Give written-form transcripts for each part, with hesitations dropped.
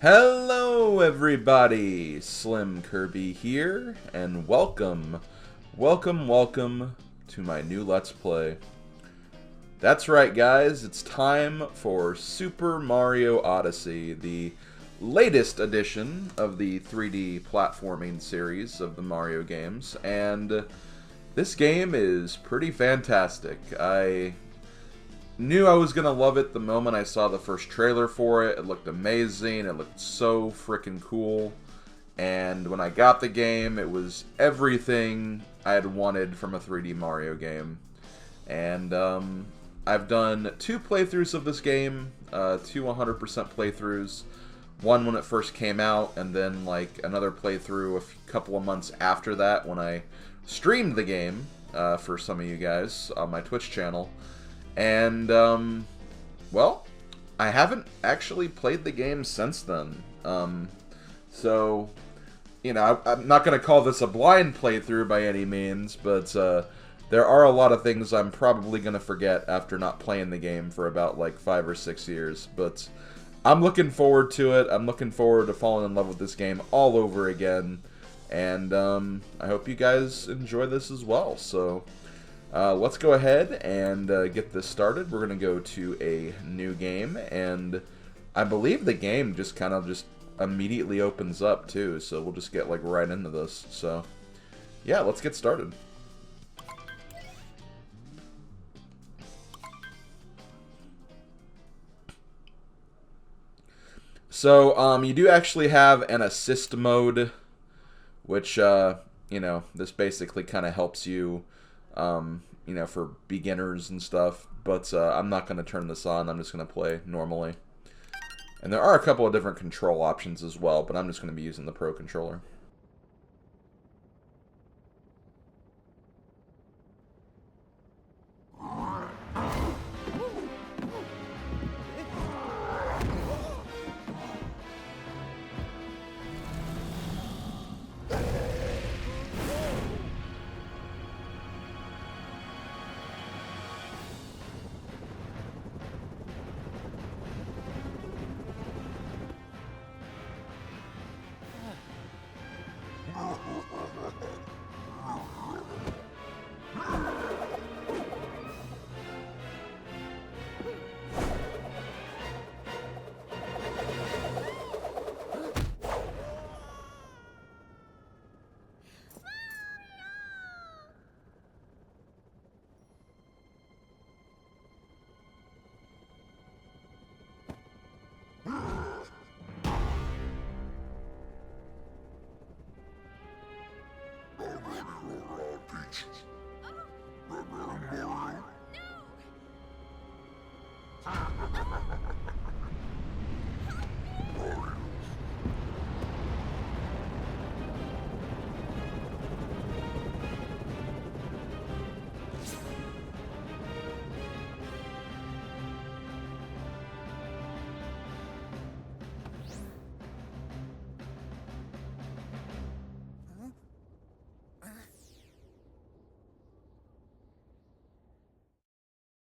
Hello everybody, SlimKirby here, and welcome to my new Let's Play. That's right guys, it's time for Super Mario Odyssey, the latest edition of the 3D platforming series of the Mario games, and this game is pretty fantastic. I knew I was gonna love it the moment I saw the first trailer for it. It looked amazing, it looked so freaking cool, and when I got the game, it was everything I had wanted from a 3D Mario game. And I've done 2 playthroughs of this game, 2 100% playthroughs. One when it first came out, and then like another playthrough a couple of months after that when I streamed the game for some of you guys on my Twitch channel. And, well, I haven't actually played the game since then. So, you know, I'm not going to call this a blind playthrough by any means, but there are a lot of things I'm probably going to forget after not playing the game for about, like, 5 or 6 years. But I'm looking forward to it. I'm looking forward to falling in love with this game all over again. And I hope you guys enjoy this as well. So let's go ahead and get this started. We're going to go to a new game, and I believe the game just kind of just immediately opens up too, so we'll just get like right into this. So yeah, let's get started. So you do actually have an assist mode, which you know, this basically kind of helps you you know, for beginners and stuff, but I'm not going to turn this on. I'm just going to play normally. And there are a couple of different control options as well, but I'm just going to be using the Pro Controller.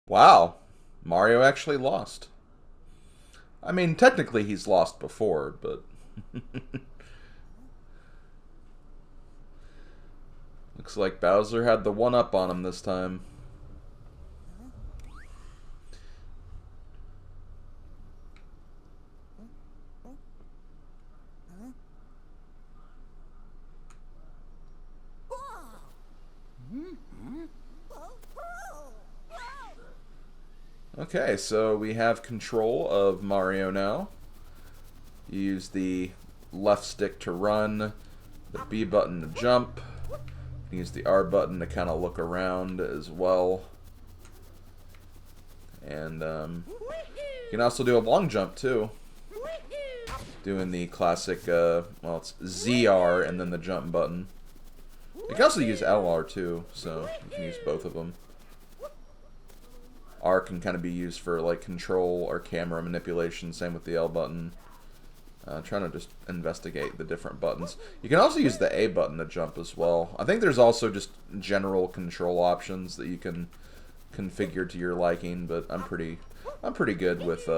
Wow, Mario actually lost. I mean, technically he's lost before, but looks like Bowser had the one-up on him this time. Okay, so we have control of Mario now. You use the left stick to run, the B button to jump, use the R button to kind of look around as well. And you can also do a long jump too, doing the classic, well, it's ZR and then the jump button. You can also use LR too, so you can use both of them. R can kind of be used for like control or camera manipulation, same with the L button. Trying to just investigate the different buttons. You can also use the A button to jump as well. I think there's also just general control options that you can configure to your liking, but I'm pretty good with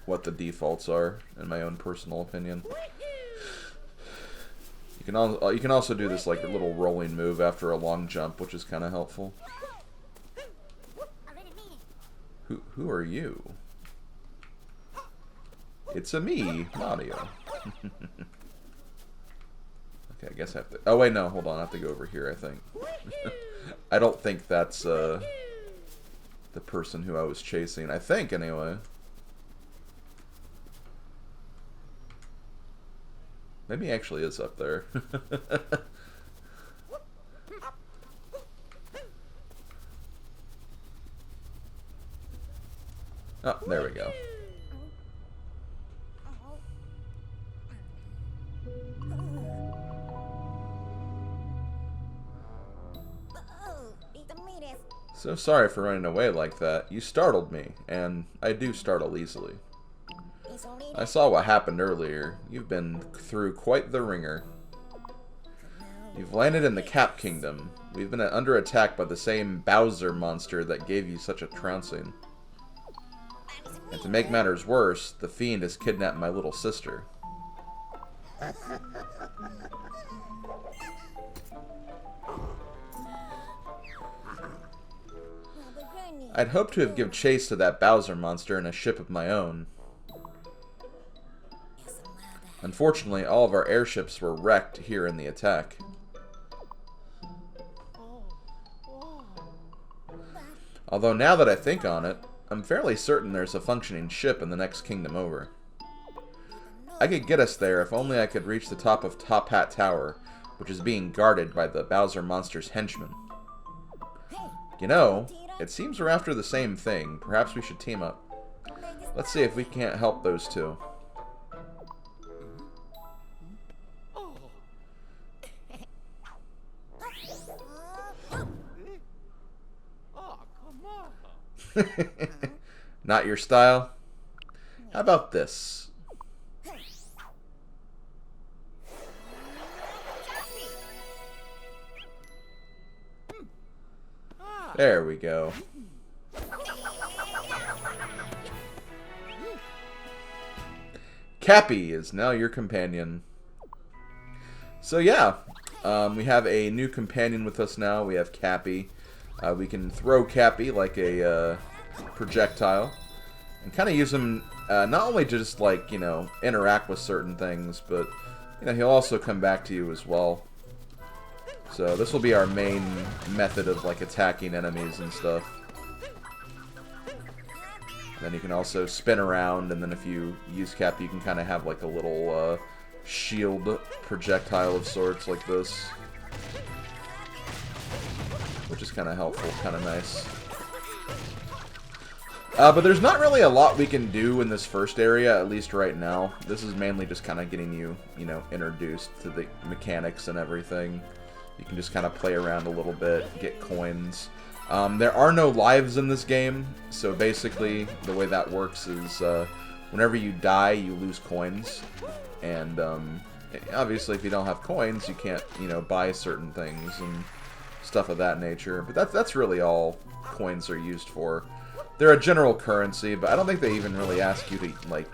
what the defaults are, in my own personal opinion. You can also do this like a little rolling move after a long jump, which is kind of helpful. Who are you? It's a me, Mario. Okay, I guess I have to... Oh, wait, no, hold on. I have to go over here, I think. I don't think that's the person who I was chasing. I think, anyway. Maybe he actually is up there. Oh, there we go. So sorry for running away like that. You startled me, and I do startle easily. I saw what happened earlier. You've been through quite the ringer. You've landed in the Cap Kingdom. We've been under attack by the same Bowser monster that gave you such a trouncing. And to make matters worse, the fiend has kidnapped my little sister. I'd hoped to have given chase to that Bowser monster in a ship of my own. Unfortunately, all of our airships were wrecked here in the attack. Although now that I think on it, I'm fairly certain there's a functioning ship in the next kingdom over. I could get us there if only I could reach the top of Top Hat Tower, which is being guarded by the Bowser monster's henchmen. You know, it seems we're after the same thing. Perhaps we should team up. Let's see if we can't help those two. Not your style? How about this? There we go. Cappy is now your companion. So yeah, we have a new companion with us now. We have Cappy. We can throw Cappy like a projectile and kind of use him not only just like, you know, interact with certain things, but you know, he'll also come back to you as well. So this will be our main method of like attacking enemies and stuff. Then you can also spin around, and then if you use Cappy, you can kind of have like a little shield projectile of sorts like this, which is kind of helpful, kind of nice. But there's not really a lot we can do in this first area, at least right now. This is mainly just kind of getting you, you know, introduced to the mechanics and everything. You can just kind of play around a little bit, get coins. There are no lives in this game, so basically the way that works is whenever you die, you lose coins. And obviously if you don't have coins, you can't, you know, buy certain things and stuff of that nature. But that's really all coins are used for. They're a general currency, but I don't think they even really ask you to, like,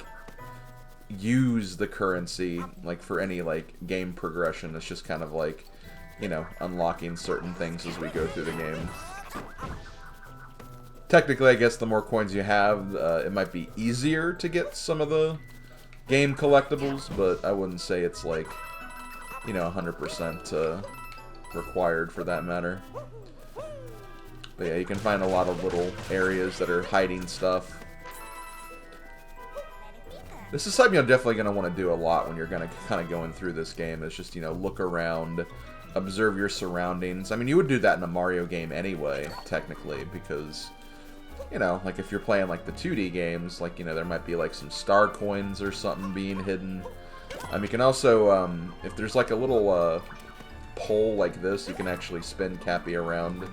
use the currency, like, for any, like, game progression. It's just kind of like, you know, unlocking certain things as we go through the game. Technically, I guess the more coins you have, it might be easier to get some of the game collectibles, but I wouldn't say it's like, you know, 100% required for that matter. But yeah, you can find a lot of little areas that are hiding stuff. This is something you're definitely going to want to do a lot when you're going to kind of going through this game. It's just, you know, look around, observe your surroundings. I mean, you would do that in a Mario game anyway, technically, because, you know, like if you're playing like the 2D games, like, you know, there might be like some star coins or something being hidden. You can also, if there's like a little pole like this, you can actually spin Cappy around.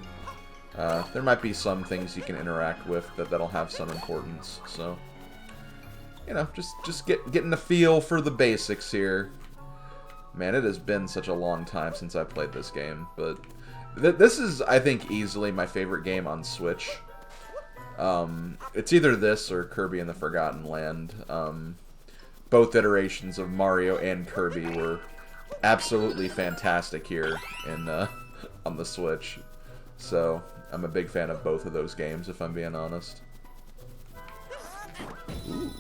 There might be some things you can interact with that'll have some importance, so, you know, just getting a feel for the basics here. Man, it has been such a long time since I played this game, but this is, I think, easily my favorite game on Switch. It's either this or Kirby in the Forgotten Land. Both iterations of Mario and Kirby were absolutely fantastic here in on the Switch. So I'm a big fan of both of those games, if I'm being honest. Ooh.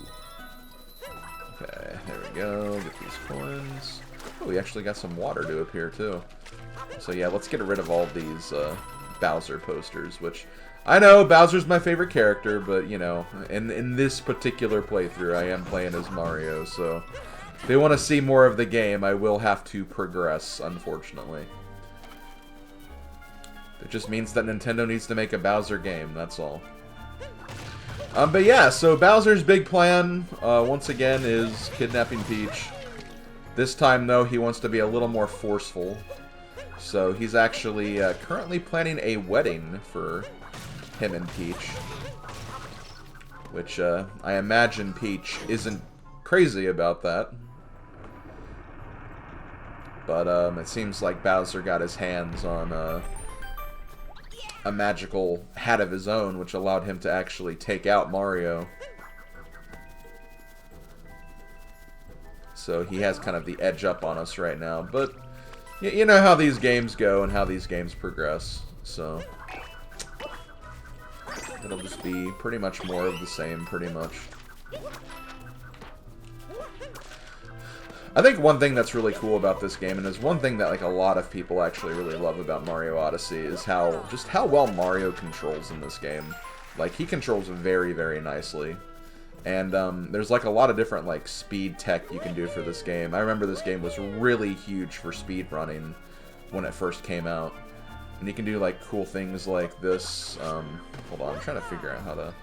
Okay, there we go. Get these coins. Oh, we actually got some water to appear too. So yeah, let's get rid of all these Bowser posters, which I know Bowser's my favorite character, but you know, in this particular playthrough, I am playing as Mario, so if they want to see more of the game, I will have to progress, unfortunately. It just means that Nintendo needs to make a Bowser game, that's all. But yeah, so Bowser's big plan, once again, is kidnapping Peach. This time, though, he wants to be a little more forceful. So he's actually currently planning a wedding for him and Peach. Which, I imagine Peach isn't crazy about that. But, it seems like Bowser got his hands on, a magical hat of his own, which allowed him to actually take out Mario. So he has kind of the edge up on us right now, but you know how these games go and how these games progress, so it'll just be pretty much more of the same, pretty much. I think one thing that's really cool about this game, and is one thing that like a lot of people actually really love about Mario Odyssey, is how well Mario controls in this game. Like, he controls very, very nicely. And there's like a lot of different like speed tech you can do for this game. I remember this game was really huge for speed running when it first came out. And you can do like cool things like this. Hold on, I'm trying to figure out how to...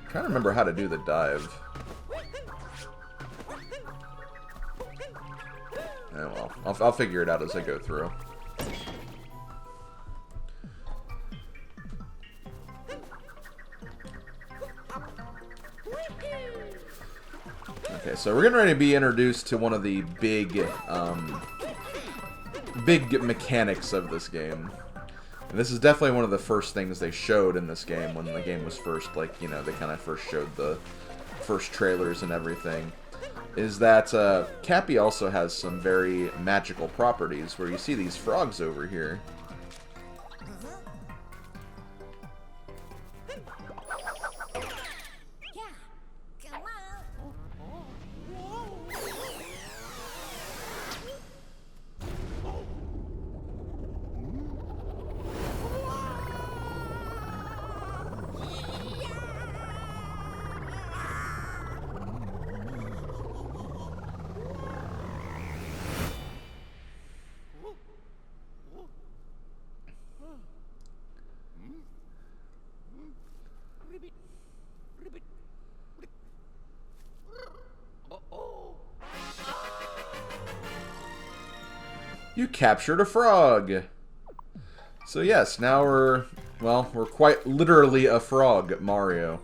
I'm trying to remember how to do the dive. Oh, well, I'll figure it out as I go through. Okay, so we're getting ready to be introduced to one of the big mechanics of this game. And this is definitely one of the first things they showed in this game when the game was first, like, you know, they kind of first showed the first trailers and everything. Is that Cappy also has some very magical properties, where you see these frogs over here. You captured a frog! So yes, now we're quite literally a frog, Mario.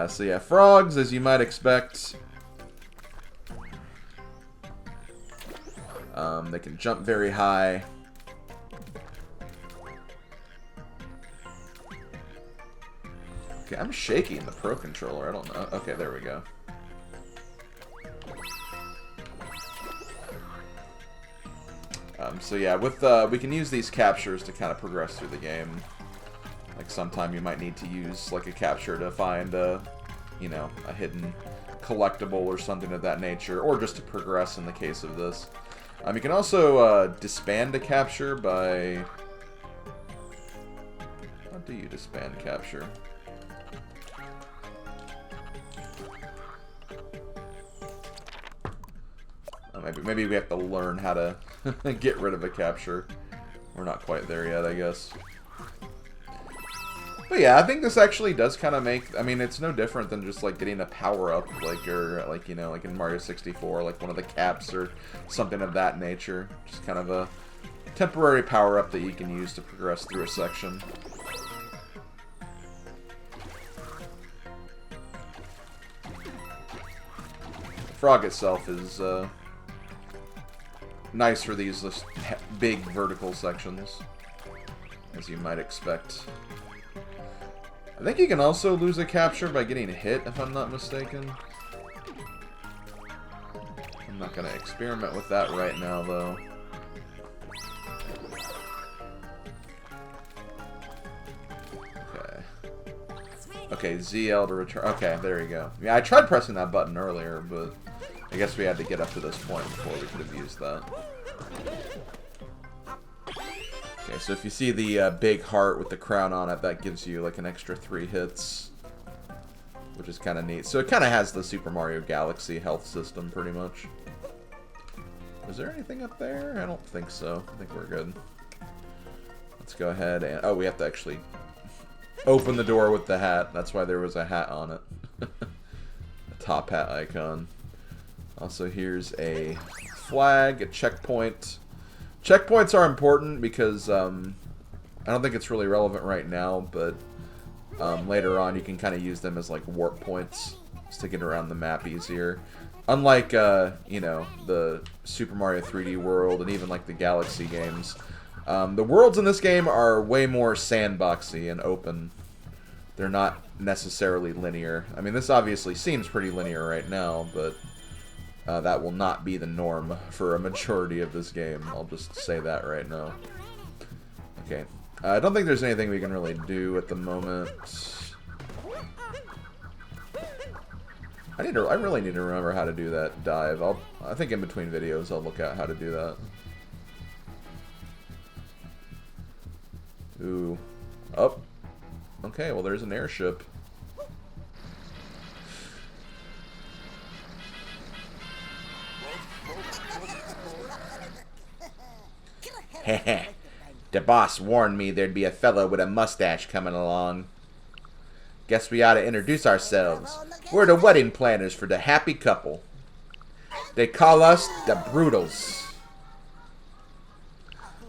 So yeah, frogs, as you might expect. They can jump very high. Okay, I'm shaking the Pro Controller, I don't know. Okay, there we go. So yeah, with we can use these captures to kind of progress through the game. Like sometime you might need to use like a capture to find you know, a hidden collectible or something of that nature, or just to progress in the case of this. You can also disband a capture by... How do you disband capture? Maybe we have to learn how to get rid of a capture. We're not quite there yet, I guess. But yeah, I think this actually does kind of make... I mean, it's no different than just, like, getting a power-up, like, or, like, you know, like in Mario 64, like one of the caps or something of that nature. Just kind of a temporary power-up that you can use to progress through a section. frog itself is nice for these big vertical sections, as you might expect. I think you can also lose a capture by getting hit, if I'm not mistaken. I'm not going to experiment with that right now, though. Okay, ZL to return. Okay, there you go. Yeah, I tried pressing that button earlier, but I guess we had to get up to this point before we could have used that. Okay, so if you see the big heart with the crown on it, that gives you like an extra 3 hits, which is kind of neat. So it kind of has the Super Mario Galaxy health system, pretty much. Was there anything up there? I don't think so. I think we're good. Let's go ahead and... Oh, we have to actually... open the door with the hat. That's why there was a hat on it. A top hat icon. Also, here's a flag, a checkpoint. Checkpoints are important because I don't think it's really relevant right now, but later on you can kind of use them as like warp points just to get around the map easier. Unlike, you know, the Super Mario 3D World and even like the Galaxy games. The worlds in this game are way more sandboxy and open. They're not necessarily linear. I mean, this obviously seems pretty linear right now, but that will not be the norm for a majority of this game. I'll just say that right now. Okay. I don't think there's anything we can really do at the moment. I really need to remember how to do that dive. I think in between videos I'll look at how to do that. Ooh. Up. Okay, well there's an airship. Heh. The boss warned me there'd be a fellow with a mustache coming along. Guess we ought to introduce ourselves. We're the wedding planners for the happy couple. They call us the Brutals.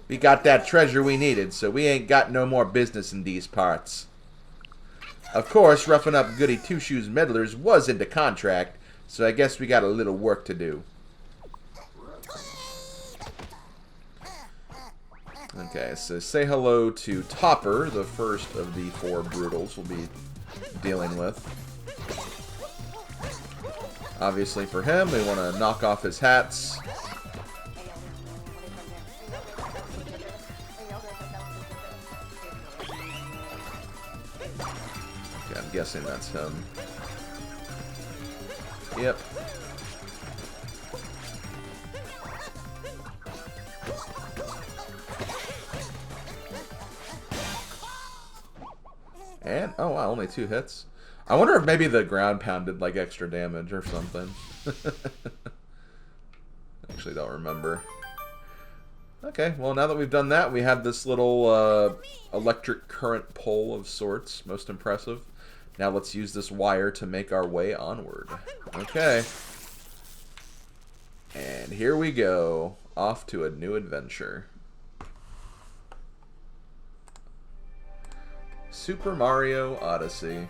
We got that treasure we needed, so we ain't got no more business in these parts. Of course, roughing up goody two-shoes meddlers was in the contract, so I guess we got a little work to do. Okay, so say hello to Topper, the first of the 4 Brutals we'll be dealing with. Obviously for him, we want to knock off his hats. Okay, I'm guessing that's him. Yep. And, oh wow, only 2 hits. I wonder if maybe the ground pound did like extra damage or something. Actually don't remember. Okay, well now that we've done that, we have this little electric current pole of sorts. Most impressive. Now let's use this wire to make our way onward. Okay. And here we go. Off to a new adventure. Super Mario Odyssey.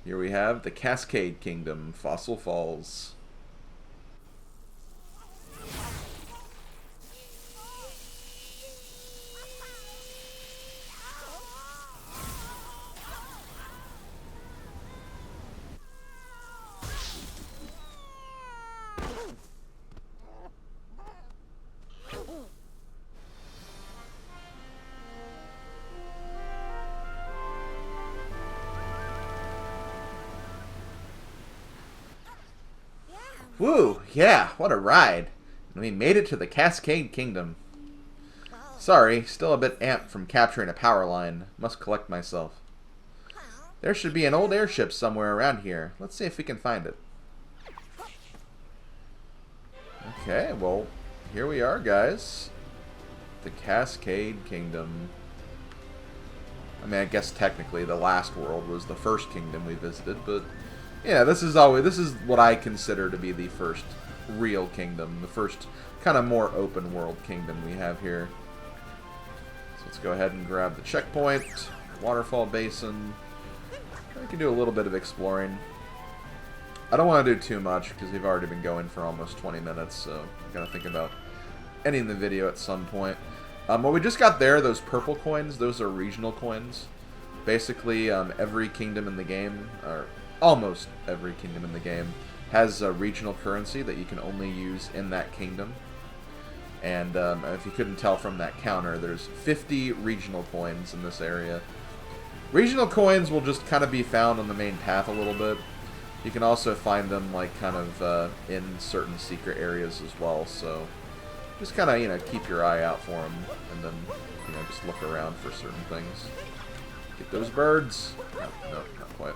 Here we have the Cascade Kingdom, Fossil Falls. Woo, yeah, what a ride. And we made it to the Cascade Kingdom. Sorry, still a bit amped from capturing a power line. Must collect myself. There should be an old airship somewhere around here. Let's see if we can find it. Okay, well, here we are, guys. The Cascade Kingdom. I mean, I guess technically the last world was the first kingdom we visited, but yeah, this is what I consider to be the first real kingdom, the first kind of more open world kingdom we have here. So let's go ahead and grab the checkpoint, waterfall basin. I can do a little bit of exploring. I don't want to do too much because we've already been going for almost 20 minutes, so I'm going to think about ending the video at some point. What we just got there, those purple coins, those are regional coins. Basically, every kingdom in the game, or almost every kingdom in the game, has a regional currency that you can only use in that kingdom. And if you couldn't tell from that counter, there's 50 regional coins in this area. Regional coins will just kind of be found on the main path a little bit. You can also find them like kind of in certain secret areas as well, so just kind of, you know, keep your eye out for them, and then, you know, just look around for certain things. Get those birds. No, not quite.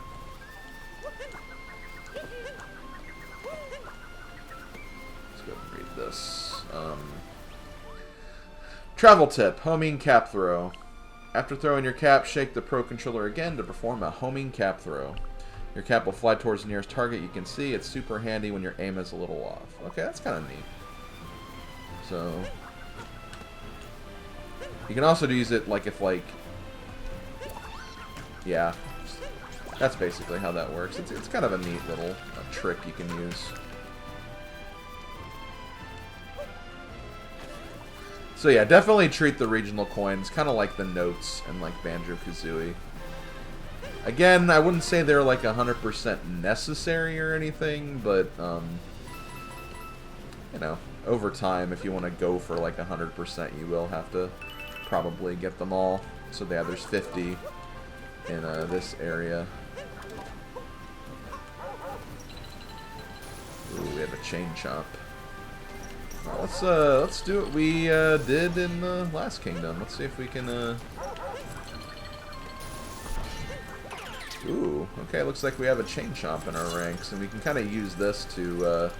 Let's go and read this. Travel tip, homing cap throw. After throwing your cap, shake the Pro Controller again to perform a homing cap throw. Your cap will fly towards the nearest target you can see. It's super handy when your aim is a little off. Okay, that's kind of neat. So, you can also use it like if like, yeah, that's basically how that works. It's kind of a neat little trick you can use. So yeah, definitely treat the regional coins kind of like the notes in like Banjo-Kazooie. Again, I wouldn't say they're like 100% necessary or anything, but you know, over time, if you want to go for like 100%, you will have to probably get them all. So yeah, there's 50 in this area. Ooh, we have a chain chomp. Let's do what we did in the last kingdom. Let's see if we can. Ooh, okay. Looks like we have a chain chomp in our ranks, and we can kind of use this to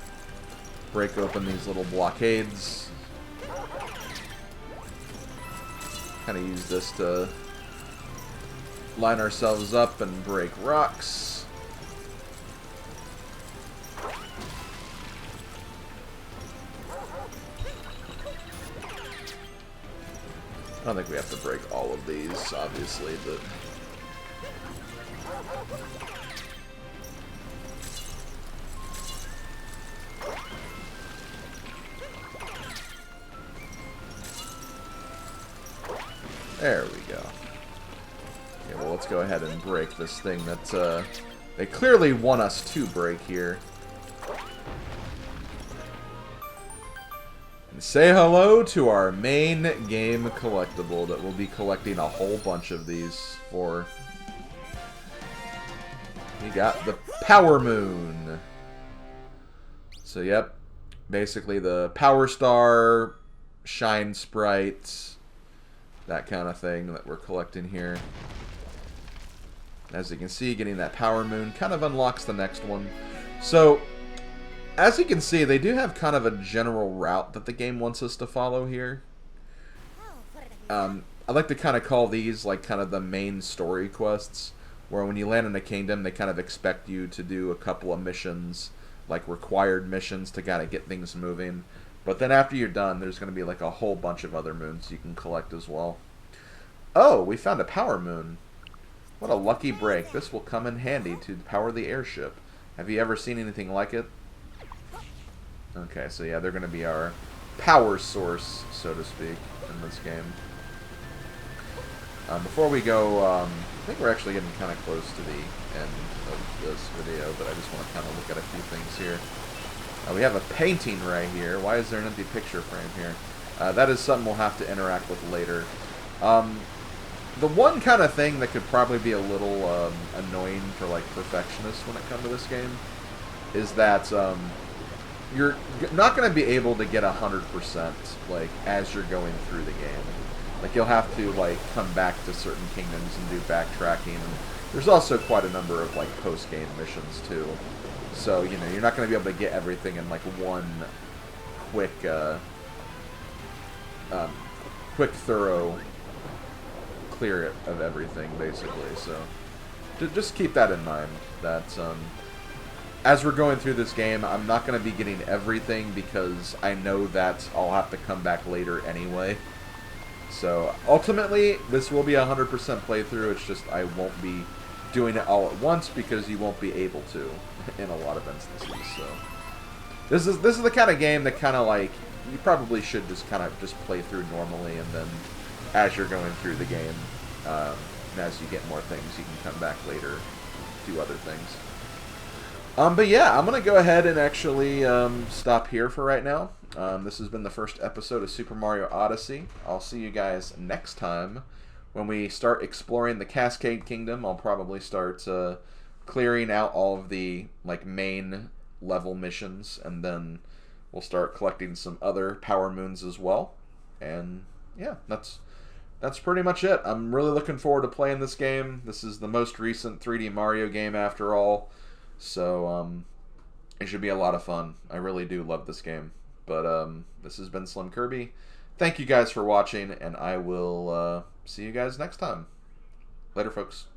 break open these little blockades. Kind of use this to line ourselves up and break rocks. I don't think we have to break all of these, obviously, but... There we go. Okay, well, let's go ahead and break this thing that they clearly want us to break here. And say hello to our main game collectible that we'll be collecting a whole bunch of these for. We got the Power Moon. So, yep. Basically the Power Star, Shine Sprite, that kind of thing that we're collecting here. As you can see, getting that Power Moon kind of unlocks the next one. So, as you can see, they do have kind of a general route that the game wants us to follow here. I like to kind of call these like kind of the main story quests, where when you land in a kingdom, they kind of expect you to do a couple of missions, like required missions to kind of get things moving. But then after you're done, there's going to be like a whole bunch of other moons you can collect as well. Oh, we found a Power Moon. What a lucky break. This will come in handy to power the airship. Have you ever seen anything like it? Okay, so yeah, they're going to be our power source, so to speak, in this game. Before we go, I think we're actually getting kind of close to the end of this video, but I just want to kind of look at a few things here. We have a painting right here. Why is there an empty picture frame here? That is something we'll have to interact with later. The one kind of thing that could probably be a little annoying for like perfectionists when it comes to this game is that you're not going to be able to get 100% like as you're going through the game. Like you'll have to like come back to certain kingdoms and do backtracking. And there's also quite a number of like post-game missions too. So you know you're not going to be able to get everything in like one quick, thorough clear of everything basically. So just keep that in mind. That as we're going through this game, I'm not going to be getting everything because I know that I'll have to come back later anyway. So ultimately, this will be a 100% playthrough. It's just I won't be doing it all at once because you won't be able to in a lot of instances. So this is the kind of game that kind of like you probably should just kind of just play through normally, and then as you're going through the game, and as you get more things, you can come back later, do other things. But yeah, I'm going to go ahead and actually stop here for right now. This has been the first episode of Super Mario Odyssey. I'll see you guys next time when we start exploring the Cascade Kingdom. I'll probably start clearing out all of the like main level missions, and then we'll start collecting some other power moons as well. And yeah, that's pretty much it. I'm really looking forward to playing this game. This is the most recent 3D Mario game after all. So, it should be a lot of fun. I really do love this game. But, this has been SlimKirby. Thank you guys for watching, and I will see you guys next time. Later, folks.